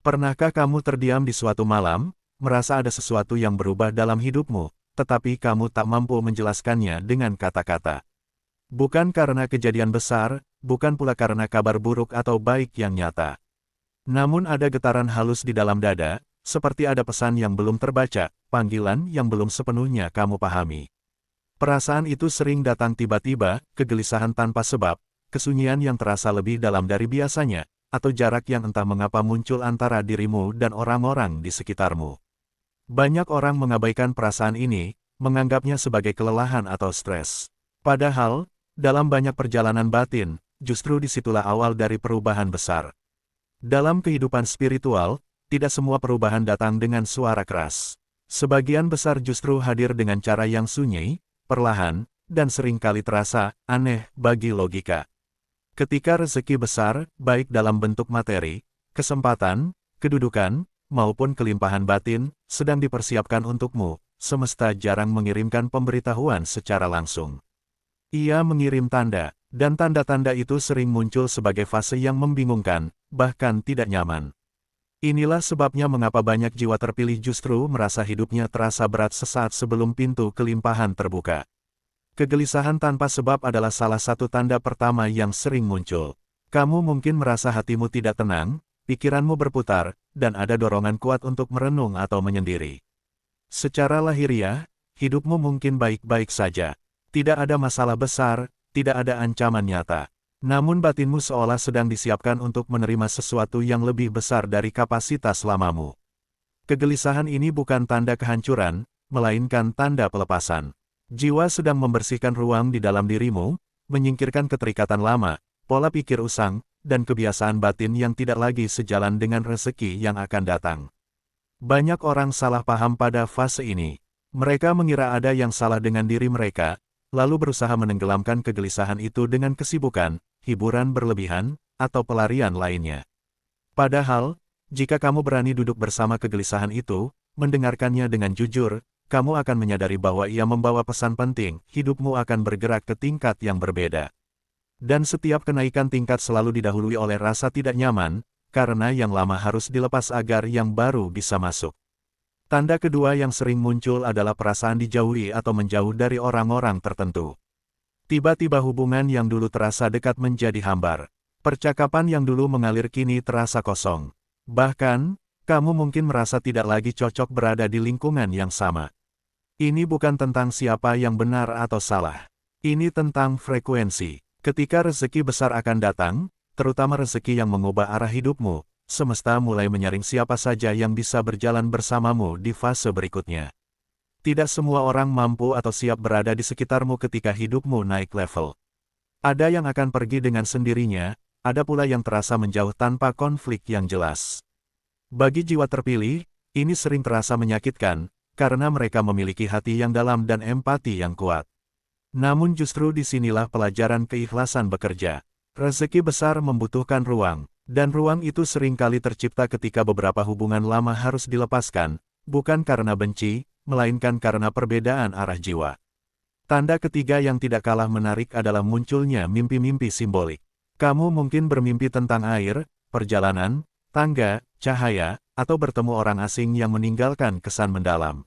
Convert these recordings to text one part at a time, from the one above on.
Pernahkah kamu terdiam di suatu malam, merasa ada sesuatu yang berubah dalam hidupmu, tetapi kamu tak mampu menjelaskannya dengan kata-kata? Bukan karena kejadian besar, bukan pula karena kabar buruk atau baik yang nyata. Namun ada getaran halus di dalam dada, seperti ada pesan yang belum terbaca, panggilan yang belum sepenuhnya kamu pahami. Perasaan itu sering datang tiba-tiba, kegelisahan tanpa sebab, kesunyian yang terasa lebih dalam dari biasanya, atau jarak yang entah mengapa muncul antara dirimu dan orang-orang di sekitarmu. Banyak orang mengabaikan perasaan ini, menganggapnya sebagai kelelahan atau stres. Padahal, dalam banyak perjalanan batin, justru disitulah awal dari perubahan besar. Dalam kehidupan spiritual, tidak semua perubahan datang dengan suara keras. Sebagian besar justru hadir dengan cara yang sunyi, perlahan, dan seringkali terasa aneh bagi logika. Ketika rezeki besar, baik dalam bentuk materi, kesempatan, kedudukan, maupun kelimpahan batin, sedang dipersiapkan untukmu, semesta jarang mengirimkan pemberitahuan secara langsung. Ia mengirim tanda, dan tanda-tanda itu sering muncul sebagai fase yang membingungkan, bahkan tidak nyaman. Inilah sebabnya mengapa banyak jiwa terpilih justru merasa hidupnya terasa berat sesaat sebelum pintu kelimpahan terbuka. Kegelisahan tanpa sebab adalah salah satu tanda pertama yang sering muncul. Kamu mungkin merasa hatimu tidak tenang, pikiranmu berputar, dan ada dorongan kuat untuk merenung atau menyendiri. Secara lahiriah, hidupmu mungkin baik-baik saja. Tidak ada masalah besar, tidak ada ancaman nyata. Namun batinmu seolah sedang disiapkan untuk menerima sesuatu yang lebih besar dari kapasitas lamamu. Kegelisahan ini bukan tanda kehancuran, melainkan tanda pelepasan. Jiwa sedang membersihkan ruang di dalam dirimu, menyingkirkan keterikatan lama, pola pikir usang, dan kebiasaan batin yang tidak lagi sejalan dengan rezeki yang akan datang. Banyak orang salah paham pada fase ini. Mereka mengira ada yang salah dengan diri mereka, lalu berusaha menenggelamkan kegelisahan itu dengan kesibukan, hiburan berlebihan, atau pelarian lainnya. Padahal, jika kamu berani duduk bersama kegelisahan itu, mendengarkannya dengan jujur, kamu akan menyadari bahwa ia membawa pesan penting, hidupmu akan bergerak ke tingkat yang berbeda. Dan setiap kenaikan tingkat selalu didahului oleh rasa tidak nyaman, karena yang lama harus dilepas agar yang baru bisa masuk. Tanda kedua yang sering muncul adalah perasaan dijauhi atau menjauh dari orang-orang tertentu. Tiba-tiba hubungan yang dulu terasa dekat menjadi hambar. Percakapan yang dulu mengalir kini terasa kosong. Bahkan, kamu mungkin merasa tidak lagi cocok berada di lingkungan yang sama. Ini bukan tentang siapa yang benar atau salah. Ini tentang frekuensi. Ketika rezeki besar akan datang, terutama rezeki yang mengubah arah hidupmu, semesta mulai menyaring siapa saja yang bisa berjalan bersamamu di fase berikutnya. Tidak semua orang mampu atau siap berada di sekitarmu ketika hidupmu naik level. Ada yang akan pergi dengan sendirinya, ada pula yang terasa menjauh tanpa konflik yang jelas. Bagi jiwa terpilih, ini sering terasa menyakitkan, karena mereka memiliki hati yang dalam dan empati yang kuat. Namun justru disinilah pelajaran keikhlasan bekerja. Rezeki besar membutuhkan ruang, dan ruang itu seringkali tercipta ketika beberapa hubungan lama harus dilepaskan, bukan karena benci, melainkan karena perbedaan arah jiwa. Tanda ketiga yang tidak kalah menarik adalah munculnya mimpi-mimpi simbolik. Kamu mungkin bermimpi tentang air, perjalanan, tangga, cahaya, atau bertemu orang asing yang meninggalkan kesan mendalam.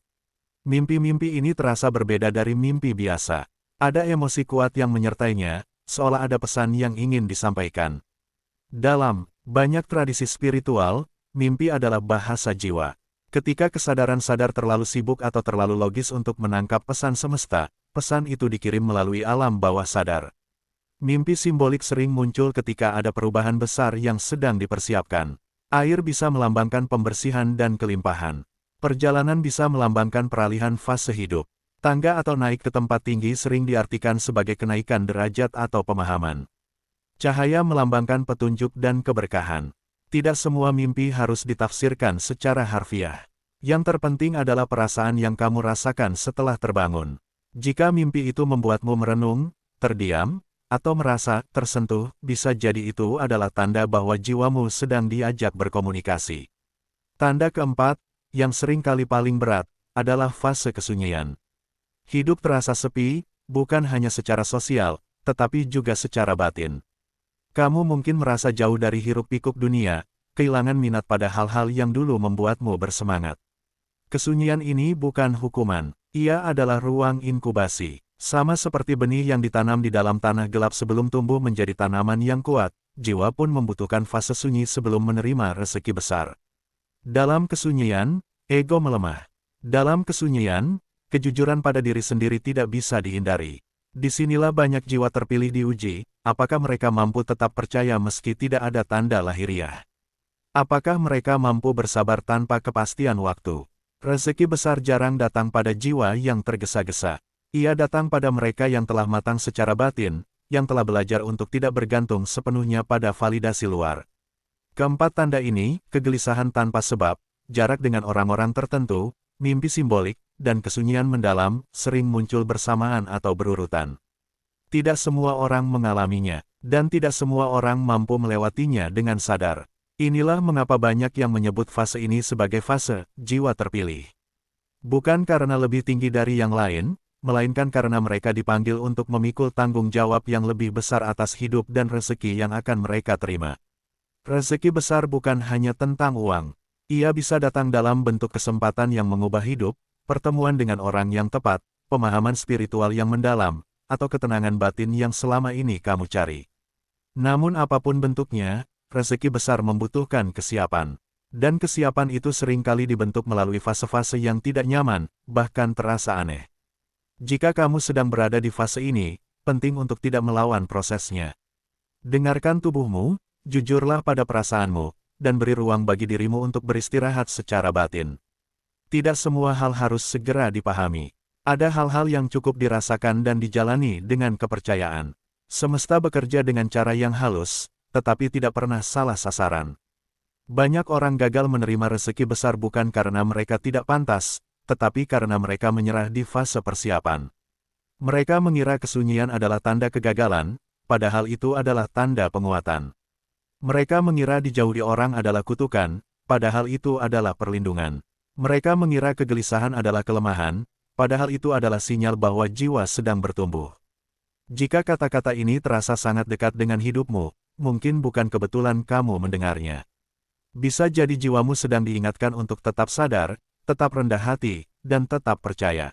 Mimpi-mimpi ini terasa berbeda dari mimpi biasa. Ada emosi kuat yang menyertainya, seolah ada pesan yang ingin disampaikan. Dalam banyak tradisi spiritual, mimpi adalah bahasa jiwa. Ketika kesadaran sadar terlalu sibuk atau terlalu logis untuk menangkap pesan semesta, pesan itu dikirim melalui alam bawah sadar. Mimpi simbolik sering muncul ketika ada perubahan besar yang sedang dipersiapkan. Air bisa melambangkan pembersihan dan kelimpahan. Perjalanan bisa melambangkan peralihan fase hidup. Tangga atau naik ke tempat tinggi sering diartikan sebagai kenaikan derajat atau pemahaman. Cahaya melambangkan petunjuk dan keberkahan. Tidak semua mimpi harus ditafsirkan secara harfiah. Yang terpenting adalah perasaan yang kamu rasakan setelah terbangun. Jika mimpi itu membuatmu merenung, terdiam, atau merasa tersentuh, bisa jadi itu adalah tanda bahwa jiwamu sedang diajak berkomunikasi. Tanda keempat, yang sering kali paling berat, adalah fase kesunyian. Hidup terasa sepi, bukan hanya secara sosial, tetapi juga secara batin. Kamu mungkin merasa jauh dari hiruk-pikuk dunia, kehilangan minat pada hal-hal yang dulu membuatmu bersemangat. Kesunyian ini bukan hukuman, ia adalah ruang inkubasi. Sama seperti benih yang ditanam di dalam tanah gelap sebelum tumbuh menjadi tanaman yang kuat, jiwa pun membutuhkan fase sunyi sebelum menerima rezeki besar. Dalam kesunyian, ego melemah. Dalam kesunyian, kejujuran pada diri sendiri tidak bisa dihindari. Disinilah banyak jiwa terpilih diuji, apakah mereka mampu tetap percaya meski tidak ada tanda lahiriah. Apakah mereka mampu bersabar tanpa kepastian waktu. Rezeki besar jarang datang pada jiwa yang tergesa-gesa. Ia datang pada mereka yang telah matang secara batin, yang telah belajar untuk tidak bergantung sepenuhnya pada validasi luar. Keempat tanda ini, kegelisahan tanpa sebab, jarak dengan orang-orang tertentu, mimpi simbolik, dan kesunyian mendalam, sering muncul bersamaan atau berurutan. Tidak semua orang mengalaminya, dan tidak semua orang mampu melewatinya dengan sadar. Inilah mengapa banyak yang menyebut fase ini sebagai fase jiwa terpilih. Bukan karena lebih tinggi dari yang lain, melainkan karena mereka dipanggil untuk memikul tanggung jawab yang lebih besar atas hidup dan rezeki yang akan mereka terima. Rezeki besar bukan hanya tentang uang. Ia bisa datang dalam bentuk kesempatan yang mengubah hidup, pertemuan dengan orang yang tepat, pemahaman spiritual yang mendalam, atau ketenangan batin yang selama ini kamu cari. Namun apapun bentuknya, rezeki besar membutuhkan kesiapan. Dan kesiapan itu seringkali dibentuk melalui fase-fase yang tidak nyaman, bahkan terasa aneh. Jika kamu sedang berada di fase ini, penting untuk tidak melawan prosesnya. Dengarkan tubuhmu, jujurlah pada perasaanmu, dan beri ruang bagi dirimu untuk beristirahat secara batin. Tidak semua hal harus segera dipahami. Ada hal-hal yang cukup dirasakan dan dijalani dengan kepercayaan. Semesta bekerja dengan cara yang halus, tetapi tidak pernah salah sasaran. Banyak orang gagal menerima rezeki besar bukan karena mereka tidak pantas, tetapi karena mereka menyerah di fase persiapan. Mereka mengira kesunyian adalah tanda kegagalan, padahal itu adalah tanda penguatan. Mereka mengira dijauhi orang adalah kutukan, padahal itu adalah perlindungan. Mereka mengira kegelisahan adalah kelemahan, padahal itu adalah sinyal bahwa jiwa sedang bertumbuh. Jika kata-kata ini terasa sangat dekat dengan hidupmu, mungkin bukan kebetulan kamu mendengarnya. Bisa jadi jiwamu sedang diingatkan untuk tetap sadar, tetap rendah hati, dan tetap percaya.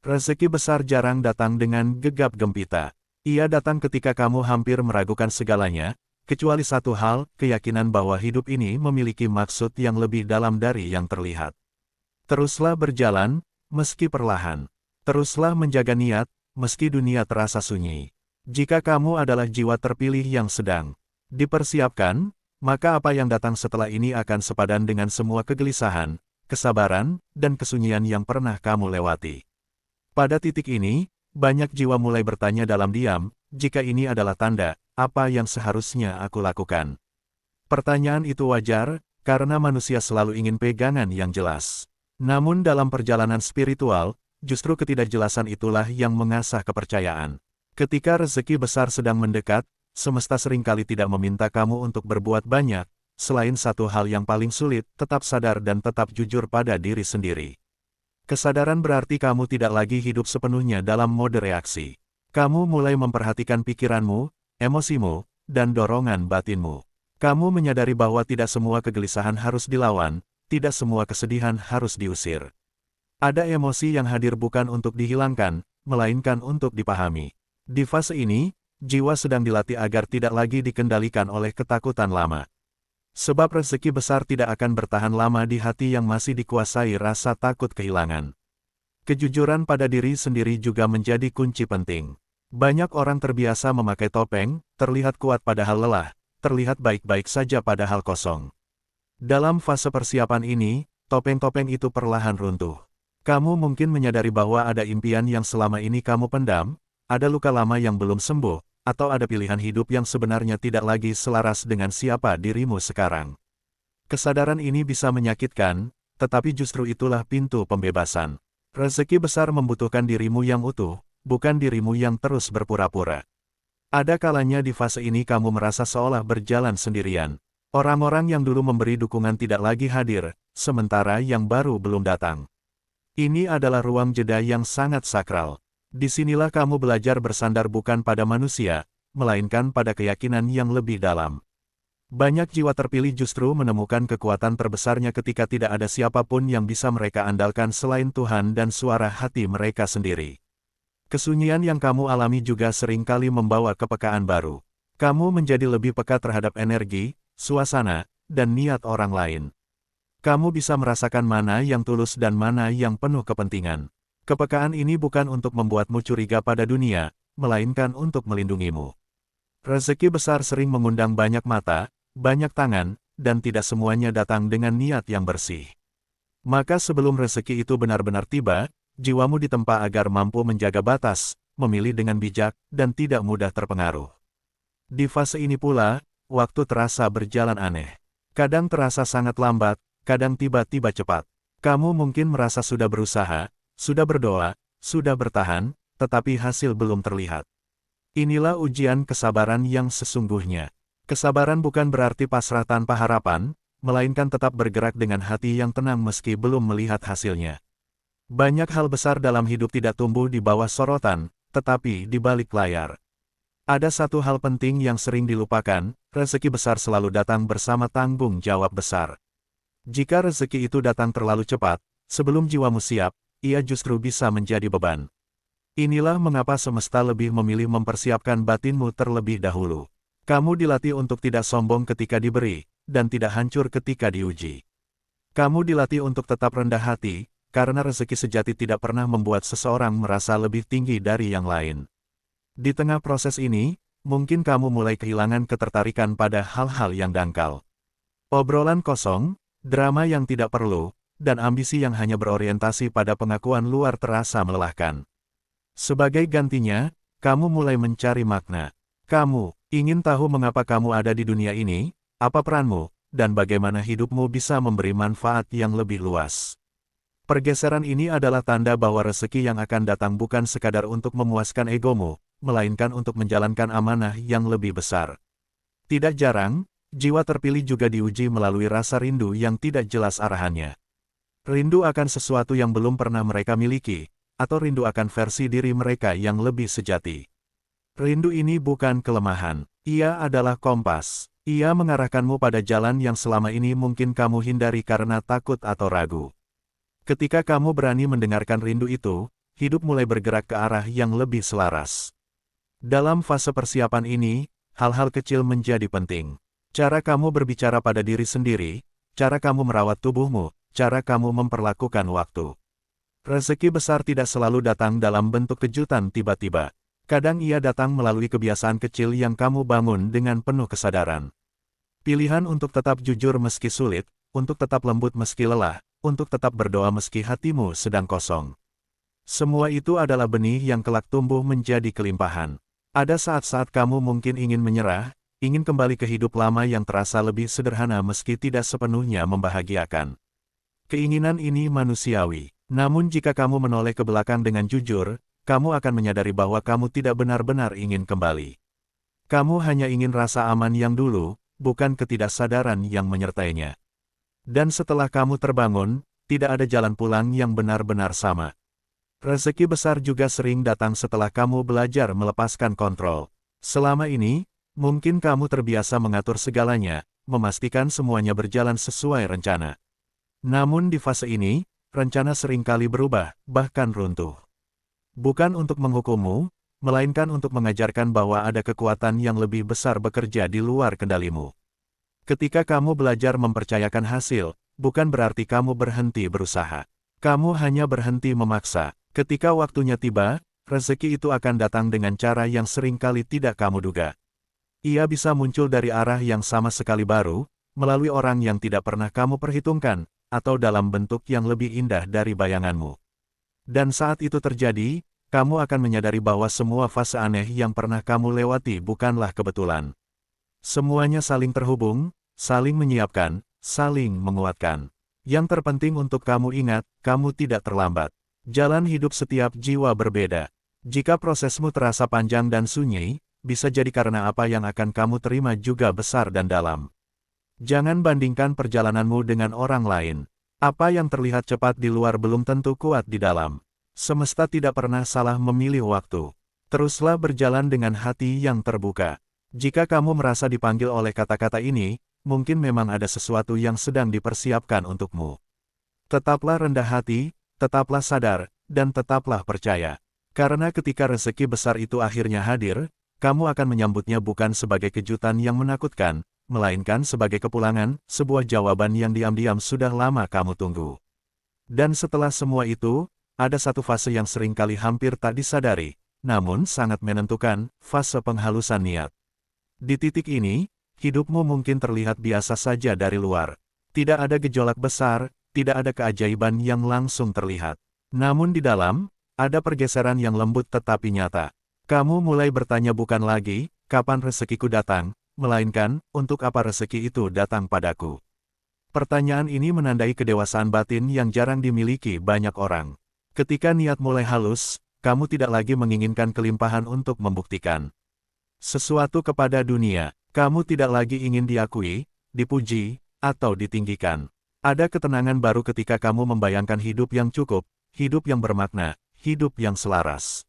Rezeki besar jarang datang dengan gegap gempita. Ia datang ketika kamu hampir meragukan segalanya, kecuali satu hal, keyakinan bahwa hidup ini memiliki maksud yang lebih dalam dari yang terlihat. Teruslah berjalan, meski perlahan. Teruslah menjaga niat, meski dunia terasa sunyi. Jika kamu adalah jiwa terpilih yang sedang dipersiapkan, maka apa yang datang setelah ini akan sepadan dengan semua kegelisahan, kesabaran, dan kesunyian yang pernah kamu lewati. Pada titik ini, banyak jiwa mulai bertanya dalam diam, jika ini adalah tanda, apa yang seharusnya aku lakukan? Pertanyaan itu wajar, karena manusia selalu ingin pegangan yang jelas. Namun dalam perjalanan spiritual, justru ketidakjelasan itulah yang mengasah kepercayaan. Ketika rezeki besar sedang mendekat, semesta seringkali tidak meminta kamu untuk berbuat banyak, selain satu hal yang paling sulit, tetap sadar dan tetap jujur pada diri sendiri. Kesadaran berarti kamu tidak lagi hidup sepenuhnya dalam mode reaksi. Kamu mulai memperhatikan pikiranmu, emosimu, dan dorongan batinmu. Kamu menyadari bahwa tidak semua kegelisahan harus dilawan, tidak semua kesedihan harus diusir. Ada emosi yang hadir bukan untuk dihilangkan, melainkan untuk dipahami. Di fase ini, jiwa sedang dilatih agar tidak lagi dikendalikan oleh ketakutan lama. Sebab rezeki besar tidak akan bertahan lama di hati yang masih dikuasai rasa takut kehilangan. Kejujuran pada diri sendiri juga menjadi kunci penting. Banyak orang terbiasa memakai topeng, terlihat kuat padahal lelah, terlihat baik-baik saja padahal kosong. Dalam fase persiapan ini, topeng-topeng itu perlahan runtuh. Kamu mungkin menyadari bahwa ada impian yang selama ini kamu pendam, ada luka lama yang belum sembuh, atau ada pilihan hidup yang sebenarnya tidak lagi selaras dengan siapa dirimu sekarang. Kesadaran ini bisa menyakitkan, tetapi justru itulah pintu pembebasan. Rezeki besar membutuhkan dirimu yang utuh, bukan dirimu yang terus berpura-pura. Ada kalanya di fase ini kamu merasa seolah berjalan sendirian. Orang-orang yang dulu memberi dukungan tidak lagi hadir, sementara yang baru belum datang. Ini adalah ruang jeda yang sangat sakral. Disinilah kamu belajar bersandar bukan pada manusia, melainkan pada keyakinan yang lebih dalam. Banyak jiwa terpilih justru menemukan kekuatan terbesarnya ketika tidak ada siapapun yang bisa mereka andalkan selain Tuhan dan suara hati mereka sendiri. Kesunyian yang kamu alami juga seringkali membawa kepekaan baru. Kamu menjadi lebih peka terhadap energi, suasana, dan niat orang lain. Kamu bisa merasakan mana yang tulus dan mana yang penuh kepentingan. Kepekaan ini bukan untuk membuatmu curiga pada dunia, melainkan untuk melindungimu. Rezeki besar sering mengundang banyak mata, banyak tangan, dan tidak semuanya datang dengan niat yang bersih. Maka sebelum rezeki itu benar-benar tiba, jiwamu ditempa agar mampu menjaga batas, memilih dengan bijak, dan tidak mudah terpengaruh. Di fase ini pula, waktu terasa berjalan aneh. Kadang terasa sangat lambat, kadang tiba-tiba cepat. Kamu mungkin merasa sudah berusaha, sudah berdoa, sudah bertahan, tetapi hasil belum terlihat. Inilah ujian kesabaran yang sesungguhnya. Kesabaran bukan berarti pasrah tanpa harapan, melainkan tetap bergerak dengan hati yang tenang meski belum melihat hasilnya. Banyak hal besar dalam hidup tidak tumbuh di bawah sorotan, tetapi di balik layar. Ada satu hal penting yang sering dilupakan, rezeki besar selalu datang bersama tanggung jawab besar. Jika rezeki itu datang terlalu cepat, sebelum jiwamu siap, ia justru bisa menjadi beban. Inilah mengapa semesta lebih memilih mempersiapkan batinmu terlebih dahulu. Kamu dilatih untuk tidak sombong ketika diberi, dan tidak hancur ketika diuji. Kamu dilatih untuk tetap rendah hati, karena rezeki sejati tidak pernah membuat seseorang merasa lebih tinggi dari yang lain. Di tengah proses ini, mungkin kamu mulai kehilangan ketertarikan pada hal-hal yang dangkal. Obrolan kosong, drama yang tidak perlu, dan ambisi yang hanya berorientasi pada pengakuan luar terasa melelahkan. Sebagai gantinya, kamu mulai mencari makna. Kamu ingin tahu mengapa kamu ada di dunia ini, apa peranmu, dan bagaimana hidupmu bisa memberi manfaat yang lebih luas. Pergeseran ini adalah tanda bahwa rezeki yang akan datang bukan sekadar untuk memuaskan egomu, melainkan untuk menjalankan amanah yang lebih besar. Tidak jarang, jiwa terpilih juga diuji melalui rasa rindu yang tidak jelas arahannya. Rindu akan sesuatu yang belum pernah mereka miliki, atau rindu akan versi diri mereka yang lebih sejati. Rindu ini bukan kelemahan, ia adalah kompas. Ia mengarahkanmu pada jalan yang selama ini mungkin kamu hindari karena takut atau ragu. Ketika kamu berani mendengarkan rindu itu, hidup mulai bergerak ke arah yang lebih selaras. Dalam fase persiapan ini, hal-hal kecil menjadi penting. Cara kamu berbicara pada diri sendiri, cara kamu merawat tubuhmu, cara kamu memperlakukan waktu. Rezeki besar tidak selalu datang dalam bentuk kejutan tiba-tiba. Kadang ia datang melalui kebiasaan kecil yang kamu bangun dengan penuh kesadaran. Pilihan untuk tetap jujur meski sulit, untuk tetap lembut meski lelah, untuk tetap berdoa meski hatimu sedang kosong. Semua itu adalah benih yang kelak tumbuh menjadi kelimpahan. Ada saat-saat kamu mungkin ingin menyerah, ingin kembali ke hidup lama yang terasa lebih sederhana meski tidak sepenuhnya membahagiakan. Keinginan ini manusiawi, namun jika kamu menoleh ke belakang dengan jujur, kamu akan menyadari bahwa kamu tidak benar-benar ingin kembali. Kamu hanya ingin rasa aman yang dulu, bukan ketidaksadaran yang menyertainya. Dan setelah kamu terbangun, tidak ada jalan pulang yang benar-benar sama. Rezeki besar juga sering datang setelah kamu belajar melepaskan kontrol. Selama ini, mungkin kamu terbiasa mengatur segalanya, memastikan semuanya berjalan sesuai rencana. Namun di fase ini, rencana seringkali berubah, bahkan runtuh. Bukan untuk menghukummu, melainkan untuk mengajarkan bahwa ada kekuatan yang lebih besar bekerja di luar kendalimu. Ketika kamu belajar mempercayakan hasil, bukan berarti kamu berhenti berusaha. Kamu hanya berhenti memaksa. Ketika waktunya tiba, rezeki itu akan datang dengan cara yang seringkali tidak kamu duga. Ia bisa muncul dari arah yang sama sekali baru, melalui orang yang tidak pernah kamu perhitungkan, atau dalam bentuk yang lebih indah dari bayanganmu. Dan saat itu terjadi, kamu akan menyadari bahwa semua fase aneh yang pernah kamu lewati bukanlah kebetulan. Semuanya saling terhubung, saling menyiapkan, saling menguatkan. Yang terpenting untuk kamu ingat, kamu tidak terlambat. Jalan hidup setiap jiwa berbeda. Jika prosesmu terasa panjang dan sunyi, bisa jadi karena apa yang akan kamu terima juga besar dan dalam. Jangan bandingkan perjalananmu dengan orang lain. Apa yang terlihat cepat di luar belum tentu kuat di dalam. Semesta tidak pernah salah memilih waktu. Teruslah berjalan dengan hati yang terbuka. Jika kamu merasa dipanggil oleh kata-kata ini, mungkin memang ada sesuatu yang sedang dipersiapkan untukmu. Tetaplah rendah hati, tetaplah sadar, dan tetaplah percaya. Karena ketika rezeki besar itu akhirnya hadir, kamu akan menyambutnya bukan sebagai kejutan yang menakutkan, melainkan sebagai kepulangan, sebuah jawaban yang diam-diam sudah lama kamu tunggu. Dan setelah semua itu, ada satu fase yang seringkali hampir tak disadari, namun sangat menentukan, fase penghalusan niat. Di titik ini, hidupmu mungkin terlihat biasa saja dari luar. Tidak ada gejolak besar, tidak ada keajaiban yang langsung terlihat. Namun di dalam, ada pergeseran yang lembut tetapi nyata. Kamu mulai bertanya bukan lagi, kapan rezekiku datang, melainkan, untuk apa rezeki itu datang padaku. Pertanyaan ini menandai kedewasaan batin yang jarang dimiliki banyak orang. Ketika niat mulai halus, kamu tidak lagi menginginkan kelimpahan untuk membuktikan sesuatu kepada dunia. Kamu tidak lagi ingin diakui, dipuji, atau ditinggikan. Ada ketenangan baru ketika kamu membayangkan hidup yang cukup, hidup yang bermakna, hidup yang selaras.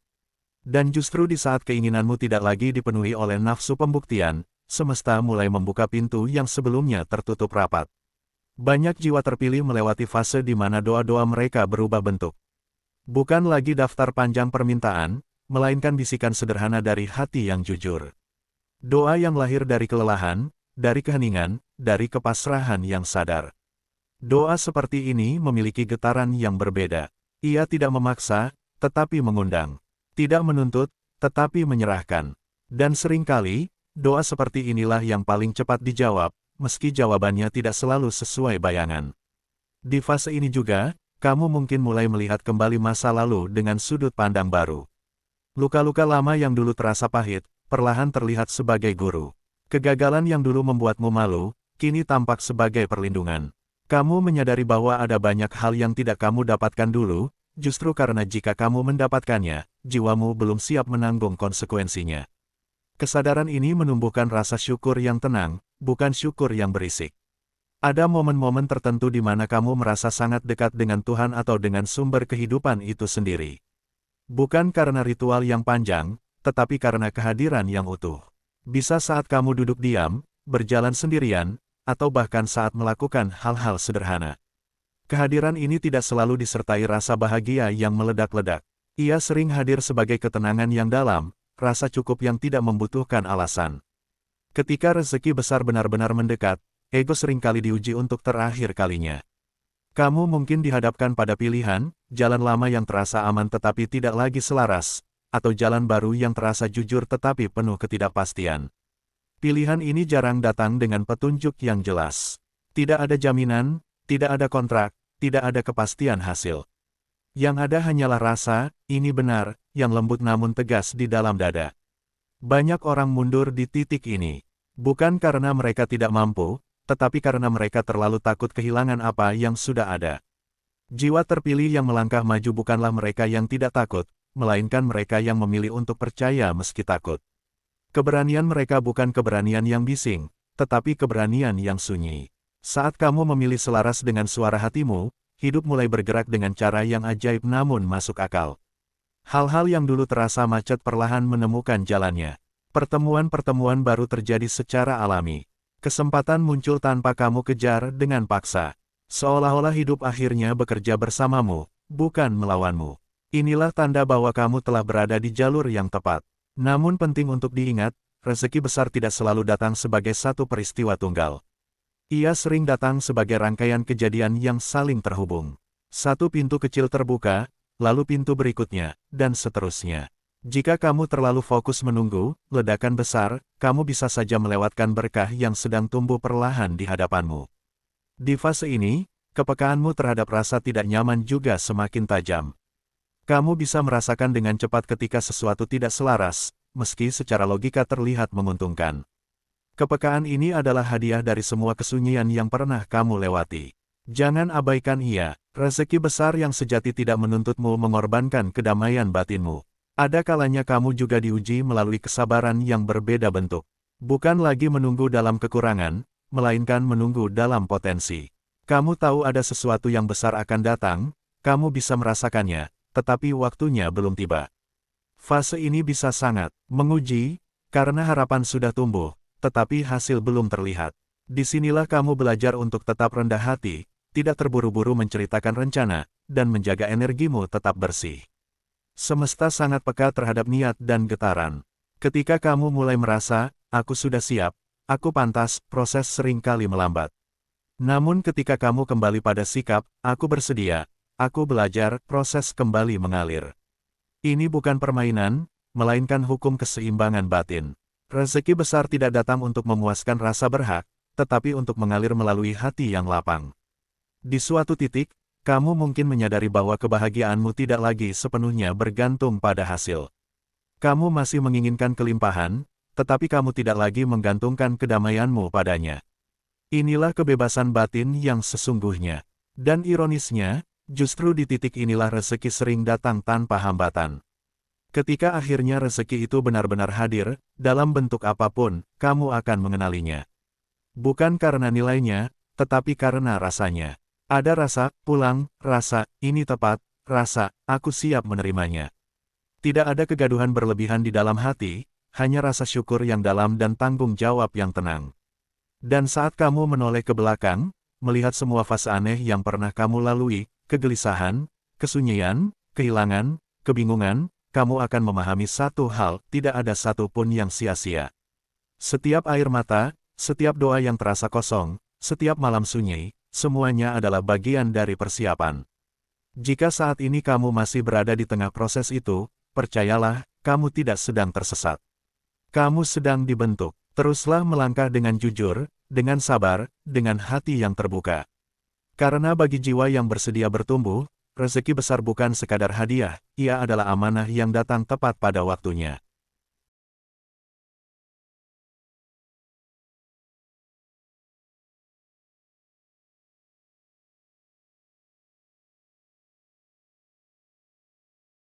Dan justru di saat keinginanmu tidak lagi dipenuhi oleh nafsu pembuktian, semesta mulai membuka pintu yang sebelumnya tertutup rapat. Banyak jiwa terpilih melewati fase di mana doa-doa mereka berubah bentuk. Bukan lagi daftar panjang permintaan, melainkan bisikan sederhana dari hati yang jujur. Doa yang lahir dari kelelahan, dari keheningan, dari kepasrahan yang sadar. Doa seperti ini memiliki getaran yang berbeda. Ia tidak memaksa, tetapi mengundang. Tidak menuntut, tetapi menyerahkan. Dan seringkali, doa seperti inilah yang paling cepat dijawab, meski jawabannya tidak selalu sesuai bayangan. Di fase ini juga, kamu mungkin mulai melihat kembali masa lalu dengan sudut pandang baru. Luka-luka lama yang dulu terasa pahit, perlahan terlihat sebagai guru. Kegagalan yang dulu membuatmu malu, kini tampak sebagai perlindungan. Kamu menyadari bahwa ada banyak hal yang tidak kamu dapatkan dulu, justru karena jika kamu mendapatkannya, jiwamu belum siap menanggung konsekuensinya. Kesadaran ini menumbuhkan rasa syukur yang tenang, bukan syukur yang berisik. Ada momen-momen tertentu di mana kamu merasa sangat dekat dengan Tuhan atau dengan sumber kehidupan itu sendiri. Bukan karena ritual yang panjang, tetapi karena kehadiran yang utuh. Bisa saat kamu duduk diam, berjalan sendirian, atau bahkan saat melakukan hal-hal sederhana. Kehadiran ini tidak selalu disertai rasa bahagia yang meledak-ledak. Ia sering hadir sebagai ketenangan yang dalam, rasa cukup yang tidak membutuhkan alasan. Ketika rezeki besar benar-benar mendekat, ego seringkali diuji untuk terakhir kalinya. Kamu mungkin dihadapkan pada pilihan, jalan lama yang terasa aman tetapi tidak lagi selaras, atau jalan baru yang terasa jujur tetapi penuh ketidakpastian. Pilihan ini jarang datang dengan petunjuk yang jelas. Tidak ada jaminan, tidak ada kontrak, tidak ada kepastian hasil. Yang ada hanyalah rasa, ini benar, yang lembut namun tegas di dalam dada. Banyak orang mundur di titik ini. Bukan karena mereka tidak mampu, tetapi karena mereka terlalu takut kehilangan apa yang sudah ada. Jiwa terpilih yang melangkah maju bukanlah mereka yang tidak takut, melainkan mereka yang memilih untuk percaya meski takut. Keberanian mereka bukan keberanian yang bising, tetapi keberanian yang sunyi. Saat kamu memilih selaras dengan suara hatimu, hidup mulai bergerak dengan cara yang ajaib namun masuk akal. Hal-hal yang dulu terasa macet perlahan menemukan jalannya. Pertemuan-pertemuan baru terjadi secara alami. Kesempatan muncul tanpa kamu kejar dengan paksa. Seolah-olah hidup akhirnya bekerja bersamamu, bukan melawanmu. Inilah tanda bahwa kamu telah berada di jalur yang tepat. Namun penting untuk diingat, rezeki besar tidak selalu datang sebagai satu peristiwa tunggal. Ia sering datang sebagai rangkaian kejadian yang saling terhubung. Satu pintu kecil terbuka, lalu pintu berikutnya, dan seterusnya. Jika kamu terlalu fokus menunggu ledakan besar, kamu bisa saja melewatkan berkah yang sedang tumbuh perlahan di hadapanmu. Di fase ini, kepekaanmu terhadap rasa tidak nyaman juga semakin tajam. Kamu bisa merasakan dengan cepat ketika sesuatu tidak selaras, meski secara logika terlihat menguntungkan. Kepekaan ini adalah hadiah dari semua kesunyian yang pernah kamu lewati. Jangan abaikan ia, rezeki besar yang sejati tidak menuntutmu mengorbankan kedamaian batinmu. Ada kalanya kamu juga diuji melalui kesabaran yang berbeda bentuk. Bukan lagi menunggu dalam kekurangan, melainkan menunggu dalam potensi. Kamu tahu ada sesuatu yang besar akan datang, kamu bisa merasakannya, tetapi waktunya belum tiba. Fase ini bisa sangat menguji, Karena harapan sudah tumbuh, tetapi hasil belum terlihat. Disinilah kamu belajar untuk tetap rendah hati, tidak terburu-buru menceritakan rencana, dan menjaga energimu tetap bersih. Semesta sangat peka terhadap niat dan getaran. Ketika kamu mulai merasa, aku sudah siap, aku pantas, proses seringkali melambat. Namun ketika kamu kembali pada sikap, aku bersedia, aku belajar, proses kembali mengalir. Ini bukan permainan, melainkan hukum keseimbangan batin. Rezeki besar tidak datang untuk memuaskan rasa berhak, tetapi untuk mengalir melalui hati yang lapang. Di suatu titik, kamu mungkin menyadari bahwa kebahagiaanmu tidak lagi sepenuhnya bergantung pada hasil. Kamu masih menginginkan kelimpahan, tetapi kamu tidak lagi menggantungkan kedamaianmu padanya. Inilah kebebasan batin yang sesungguhnya. Dan ironisnya, justru di titik inilah rezeki sering datang tanpa hambatan. Ketika akhirnya rezeki itu benar-benar hadir, dalam bentuk apapun, kamu akan mengenalinya. Bukan karena nilainya, tetapi karena rasanya. Ada rasa, pulang, rasa, ini tepat, rasa, aku siap menerimanya. Tidak ada kegaduhan berlebihan di dalam hati, hanya rasa syukur yang dalam dan tanggung jawab yang tenang. Dan saat kamu menoleh ke belakang, melihat semua fase aneh yang pernah kamu lalui, kegelisahan, kesunyian, kehilangan, kebingungan, kamu akan memahami satu hal, tidak ada satu pun yang sia-sia. Setiap air mata, setiap doa yang terasa kosong, setiap malam sunyi, semuanya adalah bagian dari persiapan. Jika saat ini kamu masih berada di tengah proses itu, percayalah, kamu tidak sedang tersesat. Kamu sedang dibentuk. Teruslah melangkah dengan jujur, dengan sabar, dengan hati yang terbuka. Karena bagi jiwa yang bersedia bertumbuh, rezeki besar bukan sekadar hadiah, ia adalah amanah yang datang tepat pada waktunya.